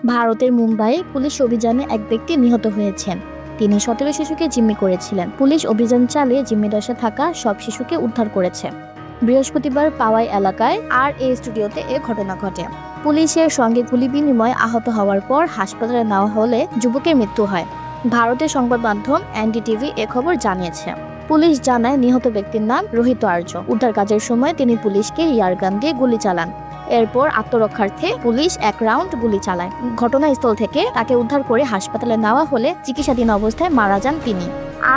ভারতের মুম্বাইয়ে পুলিশ অভিযানে এক ব্যক্তি নিহত হয়েছেন। তিনি 17 শিশুকে জিম্মি করেছিলেন। পুলিশ অভিযান চালিয়ে জিম্মি দশায় থাকা সব শিশুকে উদ্ধার করেছে। বৃহস্পতিবার পাওয়াই এলাকায় RA স্টুডিওতে এ ঘটনা ঘটে। পুলিশের সঙ্গে গুলি বিনিময়ে আহত হওয়ার পর হাসপাতালে নেওয়া হলে যুবকের মৃত্যু হয়। ভারতের সংবাদ মাধ্যম NDTV এ খবর জানিয়েছে। পুলিশ জানায় নিহত ব্যক্তির নাম রোহিত আর্য। উদ্ধার কাজের সময় তিনি পুলিশকে ইয়ারগান দিয়ে গুলি চালান। এরপর আত্মরক্ষার্থে পুলিশ এক রাউন্ড গুলি চালায়। ঘটনাস্থল থেকে তাকে উদ্ধার করে হাসপাতালে নেওয়া হলে চিকিৎসাধীন অবস্থায় মারা যান তিনি।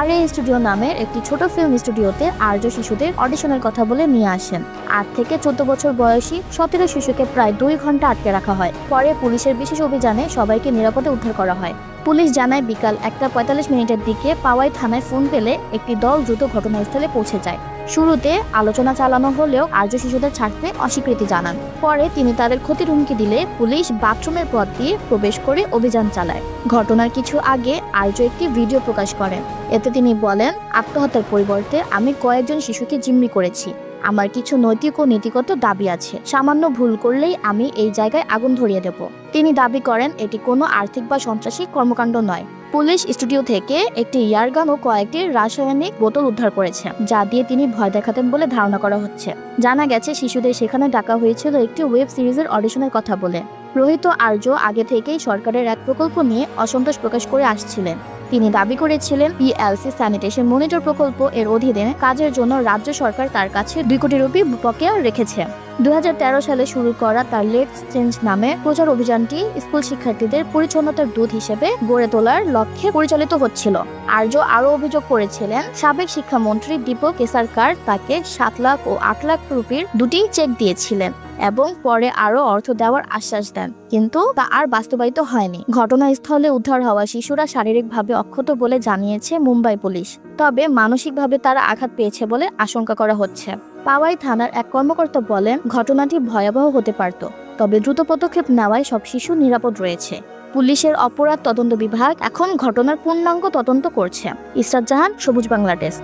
RA স্টুডিও নামের একটি ছোট ফিল্ম স্টুডিওতে আর্য শিশুদের অডিশনের কথা বলে নিয়ে আসেন। 8 থেকে 14 বছর বয়সী 17 শিশুকে প্রায় 2 ঘন্টা আটকে রাখা হয়। পরে পুলিশের বিশেষ অভিযানে সবাইকে নিরাপদে উদ্ধার করা হয়। পুলিশ জানায় বিকাল 1:45 দিকে পাওয়াই থানায় ফোন পেলে একটি দল দ্রুত ঘটনাস্থলে পৌঁছে যায়। শুরুতে আলোচনা চালানো হলেও আর্য শিশুদের ছাড়তে অস্বীকৃতি জানান। পরে তিনি তাদের ক্ষতির হুমকি দিলে পুলিশ বাথরুমের পথ দিয়ে প্রবেশ করে অভিযান চালায়। ঘটনার কিছু আগে আর্য একটি ভিডিও প্রকাশ করেন। এতে তিনি বলেন, আত্মহত্যার পরিবর্তে আমি কয়েকজন শিশুকে জিম্মি করেছি। আমার কিছু নৈতিক ও নীতিগত দাবি আছে। সামান্য ভুল করলেই আমি এই জায়গায় আগুন ধরিয়ে দেব। তিনি দাবি করেন এটি কোনো আর্থিক বা সন্ত্রাসী কর্মকাণ্ড নয়। পুলিশ স্টুডিও থেকে একটি ইয়ারগান ও কয়েকটি রাসায়নিক বোতল উদ্ধার করেছে, যা দিয়ে তিনি ভয় দেখাতেন বলে ধারণা করা হচ্ছে। জানা গেছে শিশুদের সেখানে ডাকা হয়েছিল একটি ওয়েব সিরিজের অডিশনের কথা বলে। রোহিত আর্য আগে থেকেই সরকারের এক প্রকল্প নিয়ে অসন্তোষ প্রকাশ করে আসছিলেন। তিনি দাবি করেছিলেন PLC স্যানিটেশন মনিটর প্রকল্প এর অধীনে কাজের জন্য রাজ্য সরকার তার কাছে 2 কোটি রুপি বকেয়া রেখেছে। 2013 সালে শুরু করা তার লেটস চেঞ্জ নামে প্রচার অভিযানটি স্কুল শিক্ষার্থীদের পরিচ্ছন্নতার দূত হিসেবে গড়ে তোলার লক্ষ্যে পরিচালিত হচ্ছিল। আর্য আরও অভিযোগ করেছিলেন সাবেক শিক্ষামন্ত্রী দীপক কেসারকার তাকে 7 লাখ ও 8 লাখ রুপির 2টি চেক দিয়েছিলেন এবং পরে আরও অর্থ দেওয়ার আশ্বাস দেন, কিন্তু তা আর বাস্তবায়িত হয়নি। ঘটনাস্থলে উদ্ধার হওয়া শিশুরা শারীরিকভাবে অক্ষত বলে জানিয়েছে মুম্বাই পুলিশ, তবে মানসিকভাবে তারা আঘাত পেয়েছে বলে আশঙ্কা করা হচ্ছে। পাওয়াই থানার এক কর্মকর্তা বলেন, ঘটনাটি ভয়াবহ হতে পারত, তবে দ্রুত পদক্ষেপ নেওয়ায় সব শিশু নিরাপদ রয়েছে। পুলিশের অপরাধ তদন্ত বিভাগ এখন ঘটনার পূর্ণাঙ্গ তদন্ত করছে। ইসরাত জাহান, সবুজ বাংলা ডেস্ক।